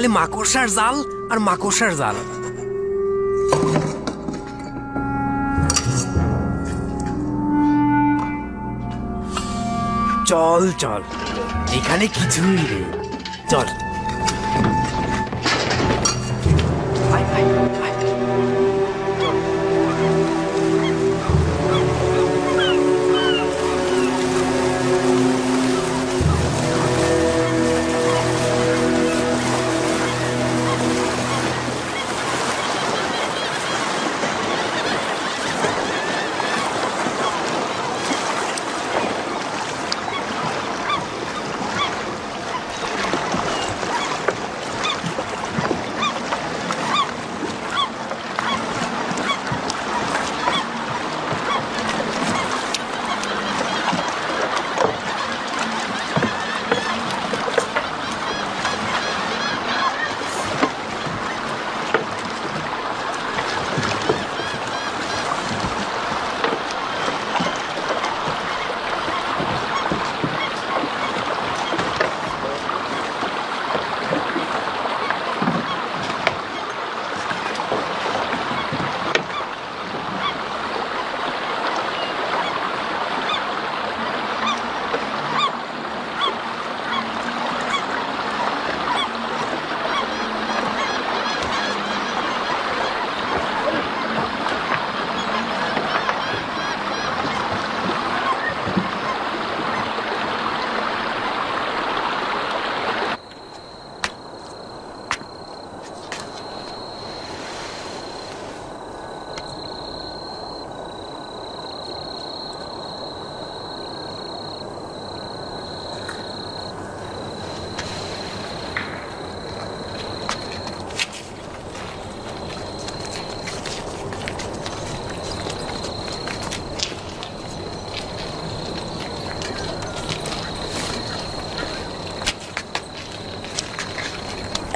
খালি মাকড়সার জাল আর মাকড়সার জাল। চল চল, এখানে কিছুই নেই, চল।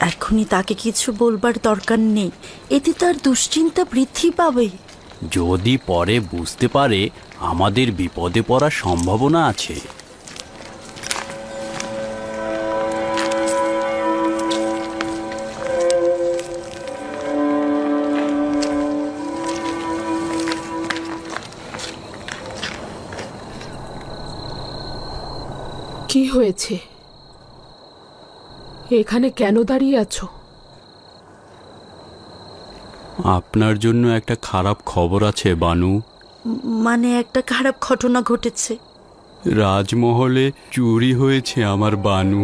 এখনই তাকে কিছু বলবার দরকার নেই, এতে তার দুশ্চিন্তা বৃদ্ধি পাবে। যদি পরে বুঝতে পারে আমাদের বিপদে পড়ার সম্ভাবনা আছে। কি হয়েছে? এখানে কেন দাঁড়িয়ে আছো? আপনার জন্য একটা খারাপ খবর আছে বানু। মানে একটা খারাপ ঘটনা ঘটেছে। রাজমহলে চুরি হয়েছে আমার বানু।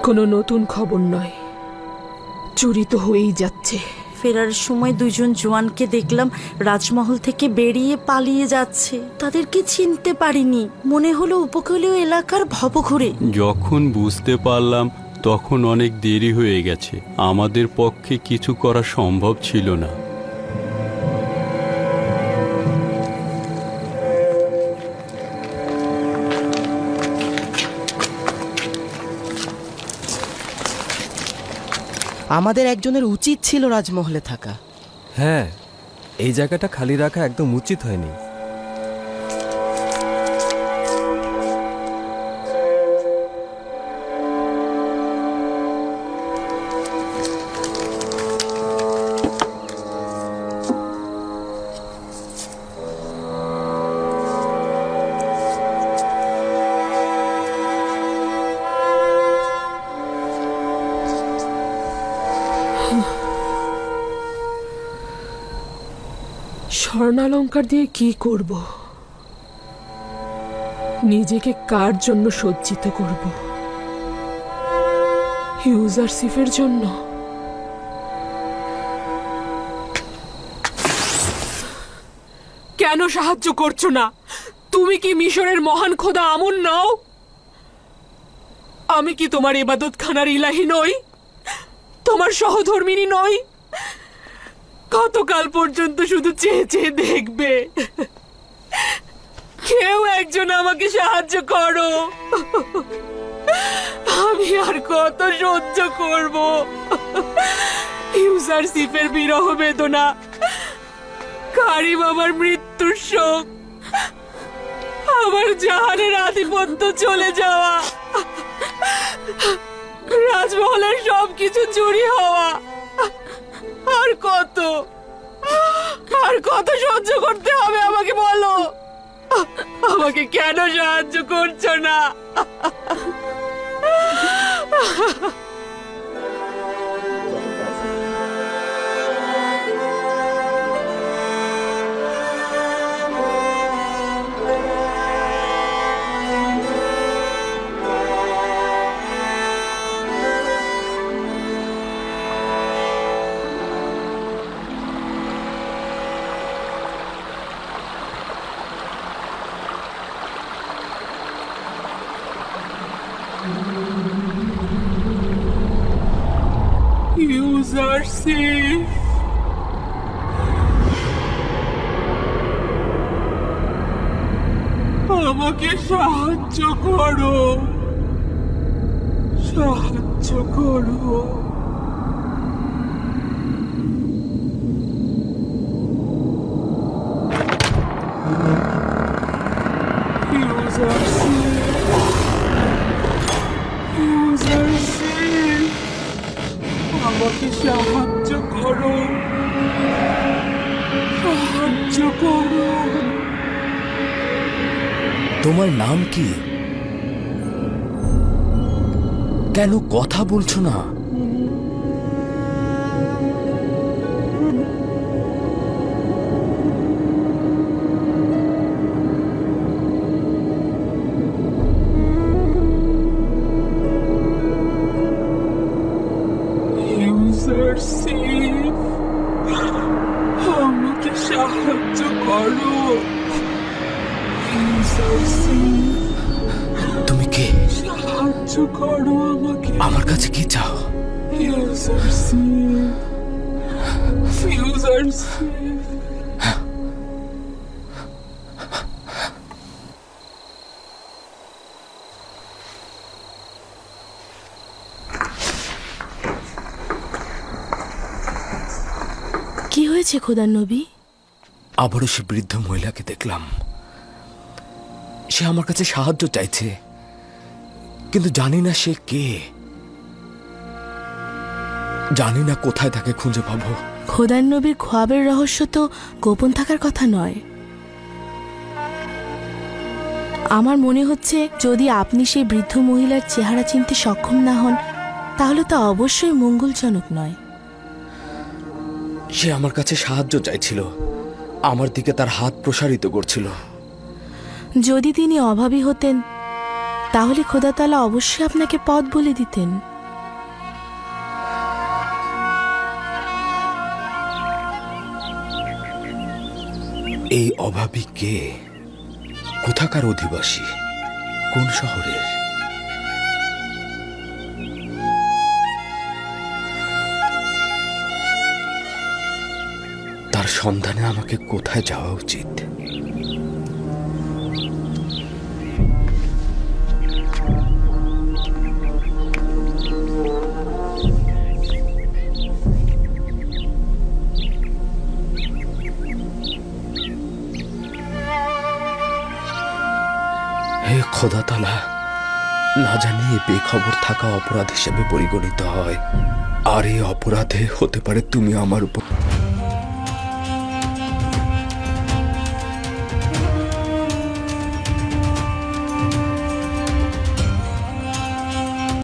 কোনো নতুন খবর নয়, চুরি তো হয়েই যাচ্ছে। ফেরার সময় দুজন জওয়ানকে দেখলাম রাজমহল থেকে বেরিয়ে পালিয়ে যাচ্ছে। তাদেরকে চিনতে পারিনি, মনে হলো উপকূলীয় এলাকার ভবঘুরে। যখন বুঝতে পারলাম তখন অনেক দেরি হয়ে গেছে, আমাদের পক্ষে কিছু করা সম্ভব ছিল না। আমাদের একজনের উচিত ছিল রাজমহলে থাকা। হ্যাঁ, এই জায়গাটা খালি রাখা একদম উচিত হয়নি। স্বর্ণালঙ্কার দিয়ে কি করব? নিজেকে কার জন্য সজ্জিত করব? ইউজারশিপের জন্য? কেন সাহায্য করছো না? তুমি কি মিশরের মহান খোদা আমুন নও? আমি কি তোমার ইবাদতখানার ইলাহি নই? তোমার সহধর্মিনী নই? কতকাল পর্যন্ত শুধু চেয়ে চেয়ে দেখবে? কেউ একজন আমাকে সাহায্য করো। আমি আর কত সহ্য করব? ইউজারশিপের বিরহ বেদনা, কারিম আমার মৃত্যুর শোক, আমার জাহানের আধিপত্য চলে যাওয়া, রাজমহলের সবকিছু চুরি হওয়া, আর কত সহ্য করতে হবে আমাকে বলো। আমাকে কেন সাহায্য করছো না? Are safe. আমাকে সাহায্য করো, সাহায্য করো। আমাকে সাহায্য করো, সাহায্য করো। তোমার নাম কি? কেন কথা বলছো না? আমাকে সাহায্য করো। তুমি কে? সাহায্য করো আমাকে। আমার কাছে কি চাও? কি হয়েছে খোদার নবী? আবারও সে বৃদ্ধ মহিলাকে দেখলাম। সে আমার কাছে সাহায্য চাইছে, কিন্তু জানি না সে কে, জানি না কোথায় তাকে খুঁজে পাবো। খোদার নবীর খোয়াবের রহস্য তো গোপন থাকার কথা নয়। আমার মনে হচ্ছে যদি আপনি সেই বৃদ্ধ মহিলার চেহারা চিনতে সক্ষম না হন, তাহলে তা অবশ্যই মঙ্গলজনক নয়। সে আমার কাছে সাহায্য চাইছিল, আমার দিকে তার হাত প্রসারিত করছিল। যদি তিনি অভাবী হতেন, তাহলে খোদা তাআলা অবশ্যই আপনাকে পথ বলে দিতেন। এই অভাবী কে? কোথাকার অধিবাসী? কোন শহরের? তার সন্ধানে আমাকে কোথায় যাওয়া উচিত? হে খোদা তাআলা, না জানি এ বেখবর থাকা অপরাধ হিসেবে পরিগণিত হয়, আর এই অপরাধে হতে পারে তুমি আমার উপর